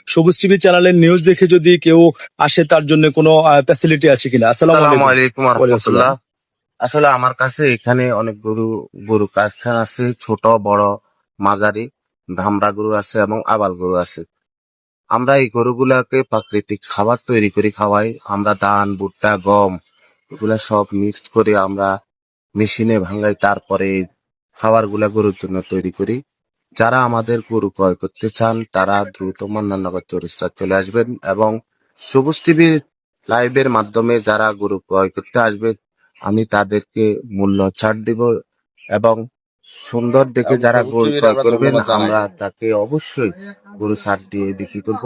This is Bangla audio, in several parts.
সবুজ টিভি চ্যানেলের নিউজ দেখে যদি কেউ আসে তার জন্য কোনো ফ্যাসিলিটি আছে কিনা? আসসালামু আসসালামু আলাইকুম। আলাইকুম রহমতুল্লাহ। আসলে আমার কাছে এখানে অনেক গরু কারখানা আছে, ছোট বড় মাঝারি ধামরা গরু আছে এবং আবাল গরু আছে। আমরা এই গরুগুলাকে প্রাকৃতিক খাবার তৈরি করে খাওয়াই। আমরা ধান ভুট্টা গম এগুলা সব মিক্সড করে আমরা মেশিনে ভাঙাই, তারপরে এই খাবারগুলা গরুর জন্য তৈরি করি। যারা আমাদের গরু ক্রয় করতে চান তারা দ্রুত মন্নাননগর চৌরাস্তা চলে আসবেন এবং সবুজ টিভির লাইভের মাধ্যমে যারা গরু ক্রয় করতে আসবে আমি তাদেরকে মূল্য ছাড় দিব এবং সুন্দর দেখে যারা গরু ক্রয় করবেন আমরা তাকে অবশ্যই গরু ছাড় দিয়ে বিক্রি করব।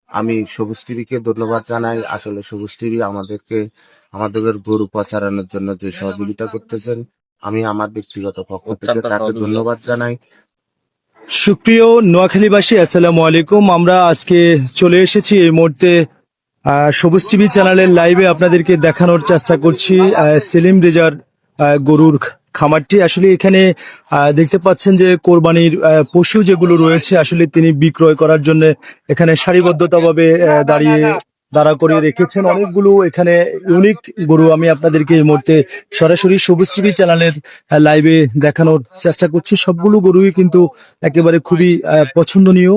আমি সবুজ টিভিকে ধন্যবাদ জানাই। আসলে সবুজ টিভি আমাদের গরু প্রচারণের জন্য যে সহযোগিতা করতেছেন, আমি আমার ব্যক্তিগত পক্ষ থেকে তাকে ধন্যবাদ জানাই। সুপ্রিয় নোয়াখালীবাসী, আসসালামু আলাইকুম। আমরা আজকে চলে এসেছি এই মুহূর্তে সবুজ টিভি চ্যানেলের লাইভে আপনাদেরকে দেখানোর চেষ্টা করছি সেলিম রেজার গরুর খামারটি। আসলে এখানে দেখতে পাচ্ছেন যে কোরবানির পশু যেগুলো রয়েছে আসলে তিনি বিক্রয় করার জন্য এখানে সারিবদ্ধতাভাবে দাঁড়া করিয়ে রেখেছেন। অনেকগুলো এখানে ইউনিক গরু আমি আপনাদেরকে এই মুহূর্তে সরাসরি সবুজ টিভি চ্যানেলের লাইভে দেখানোর চেষ্টা করছি। সবগুলো গরুই কিন্তু একেবারে খুবই পছন্দনীয়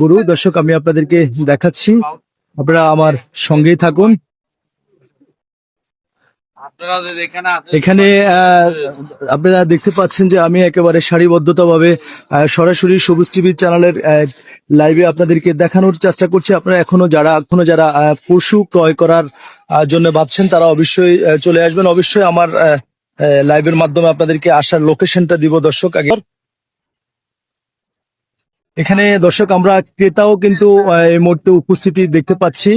গরু। দর্শক, আমি আপনাদেরকে দেখাচ্ছি, আপনারা আমার সঙ্গেই থাকুন। এখানে আপনারা দেখতে পাচ্ছেন যে আমি একেবারে সারিবদ্ধতাভাবে সরাসরি সবুজ টিভি চ্যানেলের লাইভে আপনাদেরকে দেখানোর চেষ্টা করছি। আপনারা এখনো যারা পশু ক্রয় করার জন্য ভাবছেন তারা অবশ্যই চলে আসবেন। অবশ্যই আমার লাইভের মাধ্যমে আপনাদেরকে আসার লোকেশনটা দিব দর্শক। আগে এখানে দর্শক আমরা ক্রেতাও কিন্তু এই মুহূর্তে উপস্থিতি দেখতে পাচ্ছি,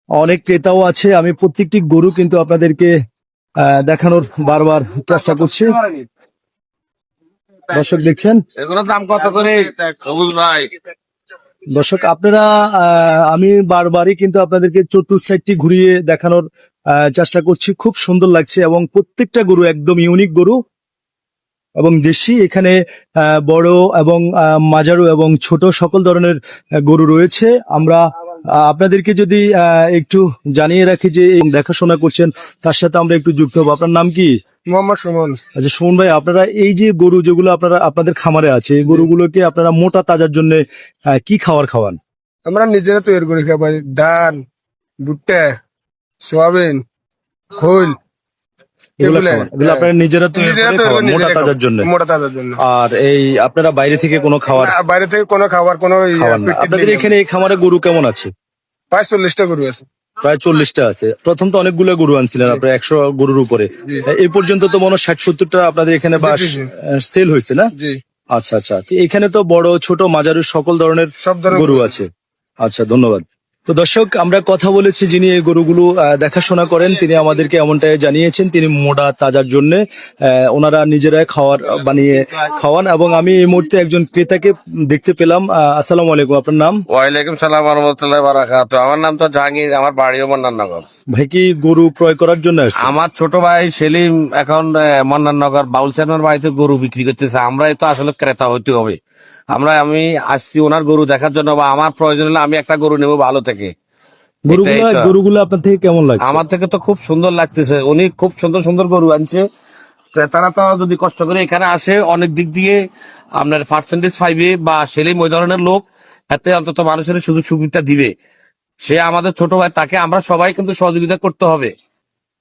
অনেক ক্রেতাও আছে। আমি প্রত্যেকটি গরু কিন্তু আপনাদেরকে দেখানোর বারবার চেষ্টা করছি। দর্শক দেখছেন, এগুলোর দাম কত করে সবুজ ভাই? দর্শক আপনারা আমি বারবারই কিন্তু আপনাদেরকে চতুর্থ সাইডটি ঘুরিয়ে দেখানোর চেষ্টা করছি। খুব সুন্দর লাগছে এবং প্রত্যেকটা গরু একদম ইউনিক গরু এবং দেশি। এখানে বড় এবং মাঝারু এবং ছোট সকল ধরনের গরু রয়েছে। আমরা আপনাদেরকে যদি একটু জানিয়ে রাখি যে এই দেখাশোনা করছেন তার সাথে আমরা একটু যুক্ত হবো। আপনার নাম কি? মোহাম্মদ সুমন। আচ্ছা সুমন ভাই, আপনারা এই যে গরু যেগুলো আপনাদের খামারে আছে, এই গরুগুলোকে আপনারা মোটা তাজার জন্য কি খাবার খাওয়ান? আমরা নিজেরা তৈরি করে খাই, ধান ভুট্টা সোয়াবিন খোল এগুলো আপনারা নিজেরা তৈরি করে খাওয়ান মোটা তাজার জন্য? মোটা তাজার জন্য। আর এই আপনারা বাইরে থেকে কোনো খাবার না, বাইরে থেকে কোনো খাবার কোনো খাওয়ান না? আপনাদের এখানে এই খামারে গরু কেমন আছে? প্রায় 40টা গরু আছে। প্রায় 40টা আছে। প্রথম তো অনেকগুলো গরু আনছিলেন, আপনার 100 গরুর উপরে। এই পর্যন্ত তো মনে হয় 60-70টা আপনাদের এখানে সেল হয়েছে না? জি। আচ্ছা আচ্ছা, এখানে তো বড় ছোট মাঝারি সকল ধরনের সব ধরনের গরু আছে। আচ্ছা, ধন্যবাদ। তো দর্শক, আমরা কথা বলেছি যিনি এই গরুগুলো দেখাশোনা করেন, তিনি আমাদেরকে এমনটাই জানিয়েছেন তিনি মোটা তাজার জন্য ওনারা নিজেরাই বানিয়ে খাওয়ান। এবং আমি এই মুহূর্তে একজন ক্রেতাকে দেখতে পেলাম। আসসালামু আলাইকুম, আপনার নাম? ওয়ালাইকুম সালাম রহমতুল্লাহ বারাকাতুহু। আমার নাম তো জাহাঙ্গীর, আমার বাড়িও মন্নাননগর। ভাই কি গরু ক্রয় করার জন্য আসছেন? আমার ছোট ভাই সেলিম এখন মন্নাননগর বাউল চেয়ারম্যান বাড়িতে গরু বিক্রি করতেছে। আমরাই তো আসলে ক্রেতা হইতে হবে। আমি আসছি ওনার গরু দেখার জন্য, বা আমার প্রয়োজন হলে আমি একটা গরু নেবো ভালো থেকে। গরুগুলো আপনার থেকে কেমন লাগছে? আমার থেকে তো খুব সুন্দর লাগতেছে। উনি খুব সুন্দর সুন্দর গরু আনছে। ক্রেতারা তো যদি কষ্ট করে এখানে আসে অনেক দিক দিয়ে আপনার পার্সেন্টেজ পাইবে, বা সেলিম ওই ধরনের লোক, এতে অন্তত মানুষের সুযোগ সুবিধা দিবে। সে আমাদের ছোট ভাই, তাকে আমরা সবাই কিন্তু সহযোগিতা করতে হবে।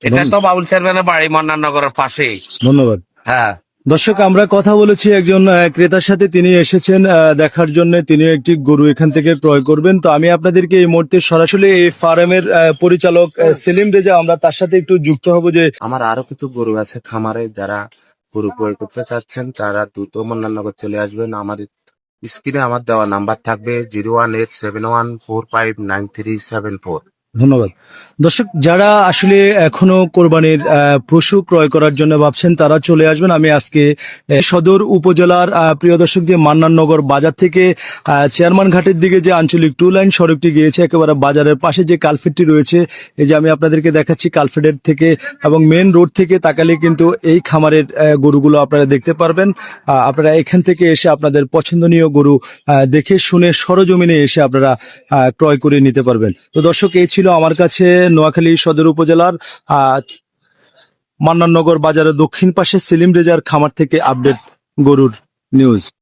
এটা তো বাবুল চেয়ারম্যানের বাড়ি মন্নাননগরের পাশেই। ধন্যবাদ। হ্যাঁ দর্শক, আমরা কথা বলেছি একজন ক্রেতার সাথে, তিনি এসেছেন দেখার জন্য, তিনি একটি গরু এখান থেকে ক্রয় করবেন। তো আমি আপনাদেরকে এই মুহূর্তে সরাসরি এই ফার্মের পরিচালক সেলিম রেজা, আমরা তার সাথে একটু যুক্ত হব। যে আমার আরো কিছু গরু আছে খামারে, যারা গরু ক্রয় করতে চাচ্ছেন তারা দ্রুত মন্নাননগর চলে আসবেন। আমাদের স্ক্রিনে আমার দেওয়া নাম্বার থাকবে 01871459374। ধন্যবাদ। দর্শক, যারা আসলে এখনো কোরবানির পশু ক্রয় করার জন্য ভাবছেন তারা চলে আসবেন। আমি আজকে সদর উপজেলার প্রিয় দর্শক, যে মান্নাননগর বাজার থেকে চেয়ারম্যান ঘাটের দিকে যে আঞ্চলিক 2 লাইন সড়কটি গিয়েছে, একেবারে বাজারের পাশে যে কালফেটটি রয়েছে, এই যে আমি আপনাদেরকে দেখাচ্ছি, কালফেটের থেকে এবং মেন রোড থেকে তাকালে কিন্তু এই খামারের গরুগুলো আপনারা দেখতে পারবেন। আপনারা এখান থেকে এসে আপনাদের পছন্দনীয় গরু দেখে শুনে সরজমিনে এসে আপনারা ক্রয় করে নিতে পারবেন। তো দর্শক, এই ছিল আমার কাছে নোয়াখালী সদর উপজেলার মান্নাননগর বাজারের দক্ষিণ পাশে সেলিম রেজার খামার থেকে আপডেট গরুর নিউজ।